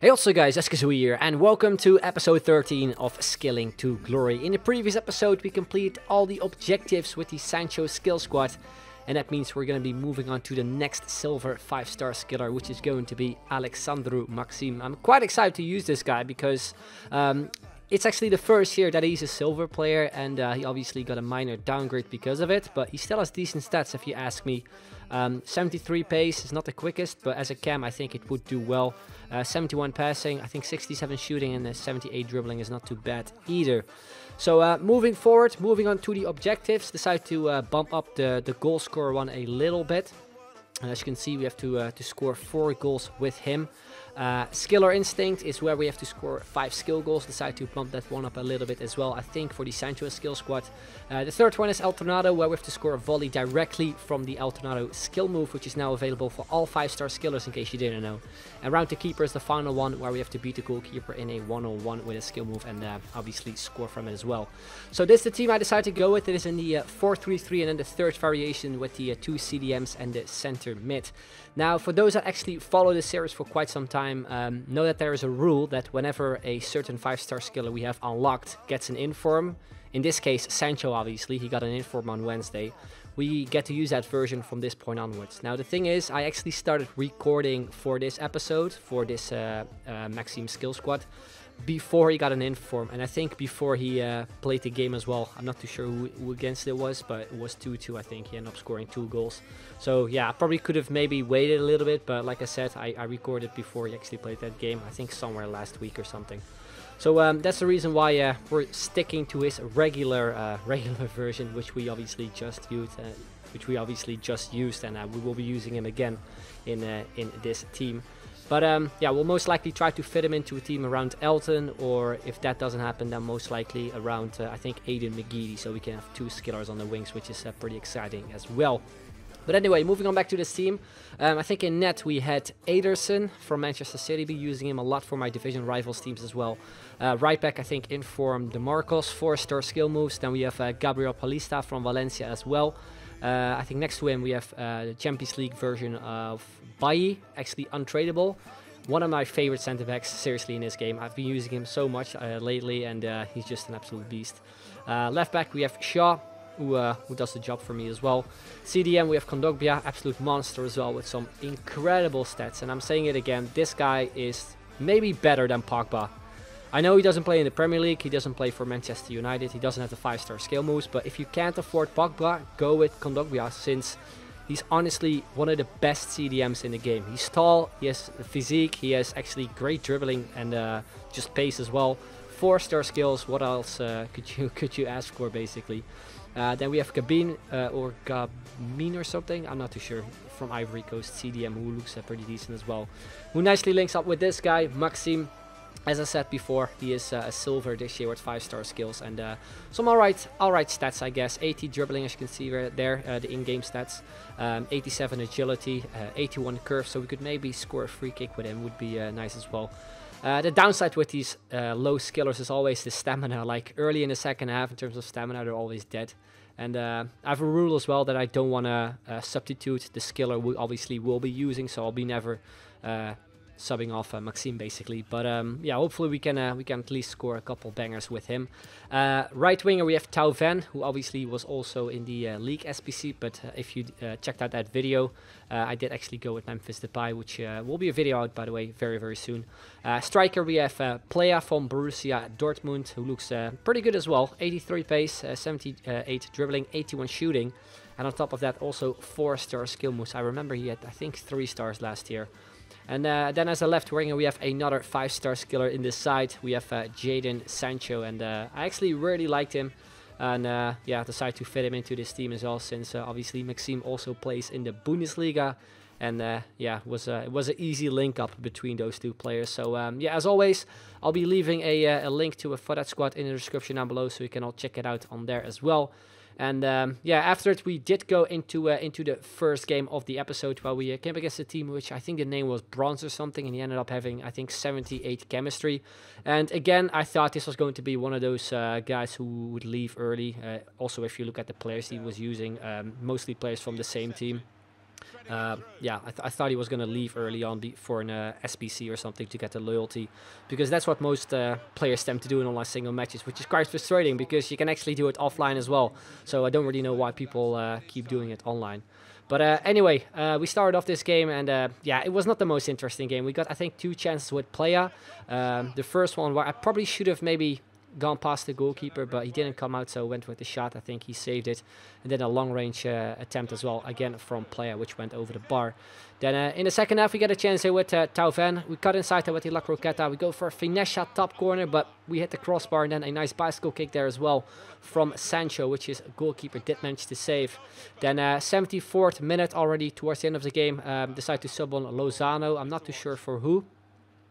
Hey also guys, Eskazoo here and welcome to episode 13 of Skilling to Glory. In the previous episode we completed all the objectives with the Sancho skill squad. And that means we're going to be moving on to the next silver 5-star skiller, which is going to be Alexandru Maxim. I'm quite excited to use this guy because it's actually the first year that he's a silver player, and he obviously got a minor downgrade because of it, but he still has decent stats if you ask me. 73 pace is not the quickest, but as a cam I think it would do well. 71 passing, I think 67 shooting and 78 dribbling is not too bad either. So moving forward, moving on to the objectives, decide to bump up the goal scorer one a little bit. As you can see, we have to score 4 goals with him. Skill or Instinct is where we have to score 5 skill goals. Decide to bump that one up a little bit as well, I think, for the Sancho skill squad. The third one is El Tornado, where we have to score a volley directly from the El Tornado skill move, which is now available for all 5-star skillers, in case you didn't know. And Round the Keeper is the final one, where we have to beat the goalkeeper in a 1-on-1 with a skill move and obviously score from it as well. So this is the team I decided to go with. It is in the 4-3-3, and then the third variation with the 2 CDMs and the center mid. Now, for those that actually follow this series for quite some time, know that there is a rule that whenever a certain 5-star skiller we have unlocked gets an inform, in this case Sancho obviously, he got an inform on Wednesday, we get to use that version from this point onwards. Now the thing is, I actually started recording for this episode, for this Maxim skill squad, before he got an inform, and I think before he played the game as well. I'm not too sure who against it was, but it was 2-2, I think. He ended up scoring 2 goals. So yeah, I probably could have maybe waited a little bit, but like I said, I recorded before he actually played that game, I think somewhere last week or something. So that's the reason why we're sticking to his regular version, which we obviously just used, and we will be using him again in this team. But yeah, we'll most likely try to fit him into a team around Elton, or if that doesn't happen, then most likely around, I think, Aiden McGeady, so we can have 2 skillers on the wings, which is pretty exciting as well. But anyway, moving on back to this team, I think in net we had Ederson from Manchester City, be using him a lot for my division rivals teams as well. Right back, I think, inform DeMarcos, 4-star skill moves. Then we have Gabriel Palista from Valencia as well. I think next to him we have the Champions League version of Bailly, actually untradeable. One of my favorite centre backs, seriously, in this game. I've been using him so much lately, and he's just an absolute beast. Left back we have Shaw, who does the job for me as well. CDM we have Kondogbia, absolute monster as well, with some incredible stats. And I'm saying it again, this guy is maybe better than Pogba. I know he doesn't play in the Premier League, he doesn't play for Manchester United, he doesn't have the 5-star skill moves, but if you can't afford Pogba, go with Kondogbia, since he's honestly one of the best CDMs in the game. He's tall, he has physique, he has actually great dribbling and just pace as well. 4-star skills, what else could you ask for, basically? Then we have Gabin or Gabin or something, I'm not too sure, from Ivory Coast CDM, who looks pretty decent as well. Who nicely links up with this guy, Maxim. As I said before, he is a silver this year with 5-star skills and some alright stats, I guess. 80 dribbling, as you can see right there, the in-game stats. 87 agility, 81 curve, so we could maybe score a free kick with him, would be nice as well. The downside with these low skillers is always the stamina. Like early in the second half, in terms of stamina, they're always dead. And I have a rule as well that I don't want to substitute the skiller we obviously will be using, so I'll be never subbing off Maxim, basically. But yeah, hopefully we can at least score a couple bangers with him. Right winger we have Tau Van, who obviously was also in the league SPC, but if you checked out that video, I did actually go with Memphis Depay, which will be a video out, by the way, very soon. Striker we have Playa from Borussia Dortmund, who looks pretty good as well. 83 pace, 78 dribbling, 81 shooting, and on top of that also 4-star skill moves. I remember he had, I think, 3 stars last year. And then as a left winger we have another 5-star skiller in this side. We have Jadon Sancho, and I actually really liked him, and yeah, decided to fit him into this team as well, since obviously Maxim also plays in the Bundesliga, and yeah, it was an easy link up between those 2 players. So yeah, as always, I'll be leaving a link to for that squad in the description down below, so you can all check it out on there as well. And yeah, after it we did go into the first game of the episode, where we came against a team which I think the name was Bronze or something, and he ended up having, I think, 78 chemistry. And again, I thought this was going to be one of those guys who would leave early. Also, if you look at the players he was using, mostly players from the same team. Yeah, I thought he was going to leave early on for an SBC or something to get the loyalty, because that's what most players tend to do in online single matches, which is quite frustrating because you can actually do it offline as well. So I don't really know why people keep doing it online. But anyway, we started off this game, and yeah, it was not the most interesting game. We got, I think, 2 chances with Playa. The first one where I probably should have maybe gone past the goalkeeper, but he didn't come out, so went with the shot. I think he saved it. And then a long-range attempt as well, again from Playa, which went over the bar. Then in the second half, we get a chance here with Tauven. We cut inside there with the La Croqueta. We go for a finesse shot top corner, but we hit the crossbar, and then a nice bicycle kick there as well from Sancho, which his goalkeeper did manage to save. Then 74th minute already, towards the end of the game, decide to sub on Lozano. I'm not too sure for who.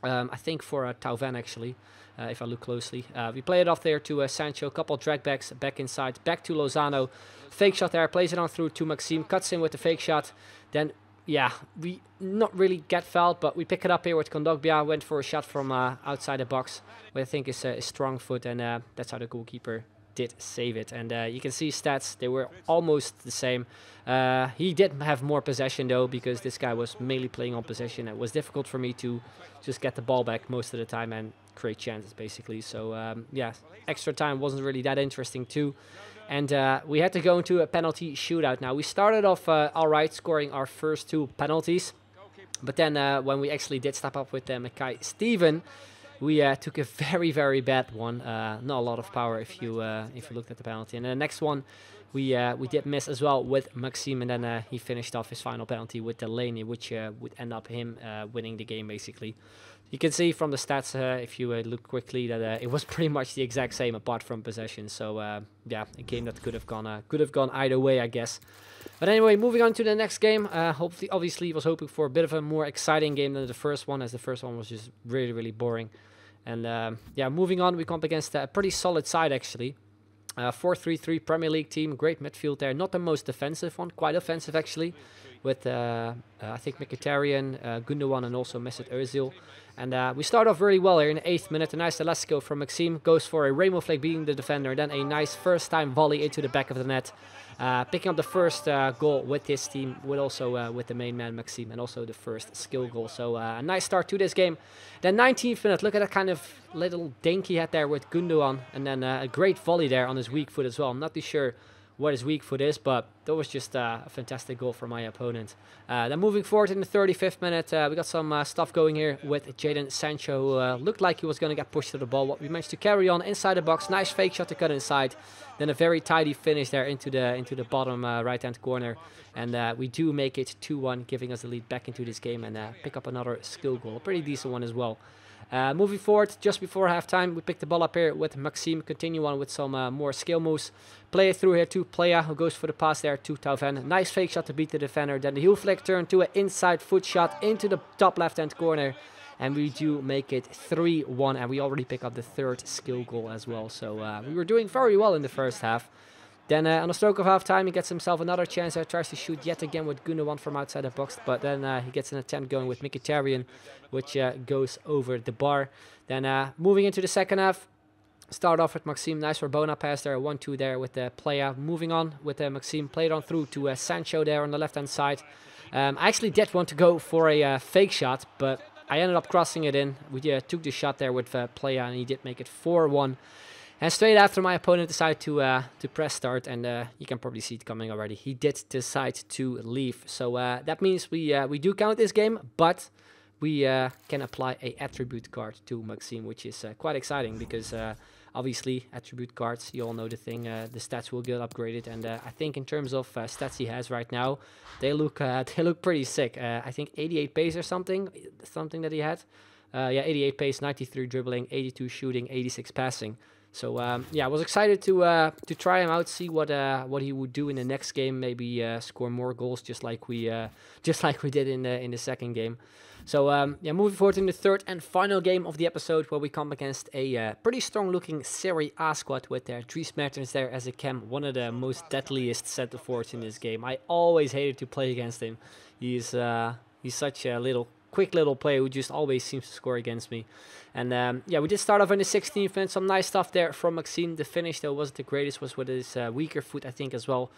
I think for Tauven, actually. If I look closely. We play it off there to Sancho, couple dragbacks, back inside, back to Lozano. Fake shot there, plays it on through to Maxim, cuts in with the fake shot. Then, yeah, we not really get fouled, but we pick it up here with Kondogbia. Went for a shot from outside the box, which I think is a strong foot, and that's how the goalkeeper did save it. And you can see stats, they were almost the same. He did have more possession though, because this guy was mainly playing on possession. It was difficult for me to just get the ball back most of the time and create chances basically. So yeah, extra time wasn't really that interesting too. And we had to go into a penalty shootout. Now we started off alright, scoring our first 2 penalties, but then when we actually did step up with Mackay Steven, we took a very bad one. Not a lot of power if you looked at the penalty. And the next one we did miss as well with Maxim, and then he finished off his final penalty with Delaney, which would end up him winning the game basically. You can see from the stats, if you look quickly, that it was pretty much the exact same apart from possession. So yeah, a game that could have gone either way, I guess. But anyway, moving on to the next game. Hopefully, obviously, was hoping for a bit of a more exciting game than the first one, as the first one was just really boring. And yeah, moving on, we come up against a pretty solid side actually. 4-3-3 Premier League team, great midfield there. Not the most defensive one, quite offensive actually, with I think Mkhitaryan, Gundogan, and also Mesut Ozil. And we start off really well here in the 8th minute. A nice Telesco from Maxim, goes for a rainbow flag beating the defender. Then a nice first time volley into the back of the net. Picking up the first goal with his team, with also with the main man Maxim, and also the first skill goal. So a nice start to this game. Then 19th minute, look at that kind of little dink he had there with Gundogan, and then a great volley there on his weak foot as well. I'm not too sure what his weak foot is, but that was just a fantastic goal for my opponent. Then moving forward in the 35th minute, we got some stuff going here with Jadon Sancho, who looked like he was going to get pushed to the ball. What we managed to carry on inside the box, nice fake shot to cut inside, then a very tidy finish there into the bottom right-hand corner, and we do make it 2-1, giving us the lead back into this game, and pick up another skill goal, a pretty decent one as well. Moving forward, just before halftime, we pick the ball up here with Maxim, continue on with some more skill moves. Play it through here to Playa, who goes for the pass there to Tauven. Nice fake shot to beat the defender. Then the heel flick turn to an inside foot shot into the top left-hand corner. And we do make it 3-1, and we already pick up the 3rd skill goal as well. So we were doing very well in the first half. Then on the stroke of half-time, he gets himself another chance. Tries to shoot yet again with Gundogan from outside the box, but then he gets an attempt going with Mkhitaryan, which goes over the bar. Then moving into the second half, start off with Maxim, nice Rabona pass there, 1-2 there with the Playa. Moving on with Maxim, played on through to Sancho there on the left-hand side. I actually did want to go for a fake shot, but I ended up crossing it in. We took the shot there with Playa, and he did make it 4-1. And straight after, my opponent decided to press start, and you can probably see it coming already. He did decide to leave, so that means we do count this game, but we can apply a attribute card to Maxim, which is quite exciting because obviously attribute cards, you all know the thing. The stats will get upgraded, and I think in terms of stats he has right now, they look pretty sick. I think 88 pace or something that he had. Yeah, 88 pace, 93 dribbling, 82 shooting, 86 passing. So yeah, I was excited to try him out, see what he would do in the next game. Maybe score more goals, just like we did in the second game. So yeah, moving forward in the 3rd and final game of the episode, where we come against a pretty strong-looking Serie A squad with Dries Mertens there as a cam, one of the most deadliest centre-forwards in this game. I always hated to play against him. He's such a little quick little player who just always seems to score against me. And yeah, we did start off in the 16th minute. Some nice stuff there from Maxim. The finish, though, wasn't the greatest. Was with his weaker foot, I think, as well.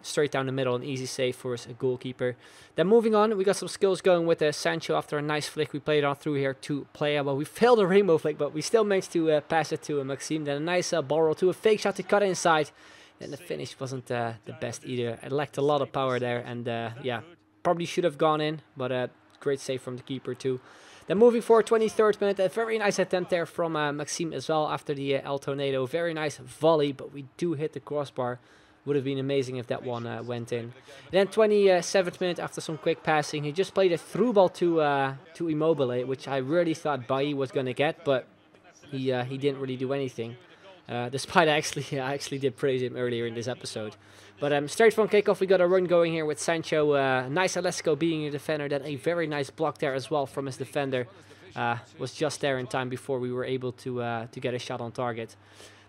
Straight down the middle, an easy save for his goalkeeper. Then moving on, we got some skills going with Sancho after a nice flick. We played on through here to Playa. Well, we failed a rainbow flick, but we still managed to pass it to Maxim. Then a nice ball roll to a fake shot to cut inside. Then the finish wasn't the best either. It lacked a lot of power there. And yeah, probably should have gone in, but great save from the keeper too. Then moving forward, 23rd minute, a very nice attempt there from Maxim as well after the El Tornado. Very nice volley, but we do hit the crossbar. Would have been amazing if that one went in. Then 27th minute, after some quick passing, he just played a through ball to Immobile, which I really thought Bailly was going to get, but he didn't really do anything. Despite I actually did praise him earlier in this episode. But straight from kickoff, we got a run going here with Sancho. Nice Alesco being a defender. Then a very nice block there as well from his defender. Was just there in time before we were able to get a shot on target.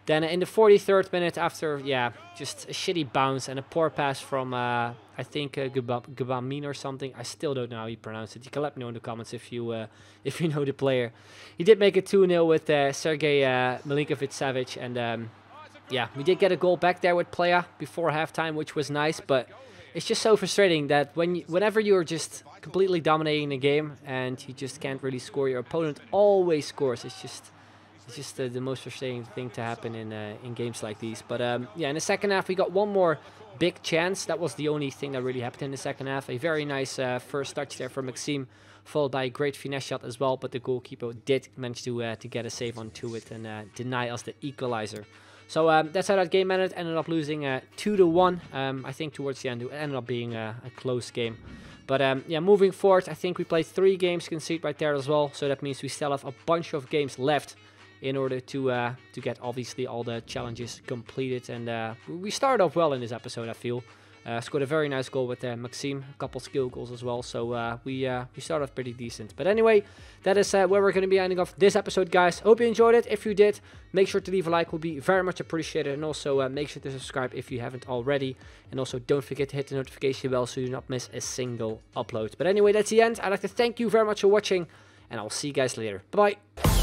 Then in the 43rd minute, after, yeah, just a shitty bounce and a poor pass from, I think, Gubamin or something. I still don't know how you pronounce it. You can let me know in the comments if you know the player. He did make it 2-0 with Sergej Milinkovic-Savic. And, yeah, we did get a goal back there with Playa before halftime, which was nice. But it's just so frustrating that whenever you're just completely dominating the game and you just can't really score, your opponent always scores. It's just the most frustrating thing to happen in games like these. But yeah, in the second half, we got one more big chance. That was the only thing that really happened in the second half. A very nice first touch there from Maxim, followed by a great finesse shot as well. But the goalkeeper did manage to get a save onto it and deny us the equalizer. So that's how that game ended. Ended up losing 2-1. I think towards the end it ended up being a close game. But yeah, moving forward, I think we played 3 games conceded right there as well. So that means we still have a bunch of games left in order to get obviously all the challenges completed. And we started off well in this episode, I feel. Scored a very nice goal with Maxim, a couple skill goals as well. So we started off pretty decent. But anyway, that is where we're going to be ending off this episode, guys. Hope you enjoyed it. If you did, make sure to leave a like. Would be very much appreciated. And also make sure to subscribe if you haven't already. And also don't forget to hit the notification bell so you do not miss a single upload. But anyway, that's the end. I'd like to thank you very much for watching. And I'll see you guys later. Bye-bye.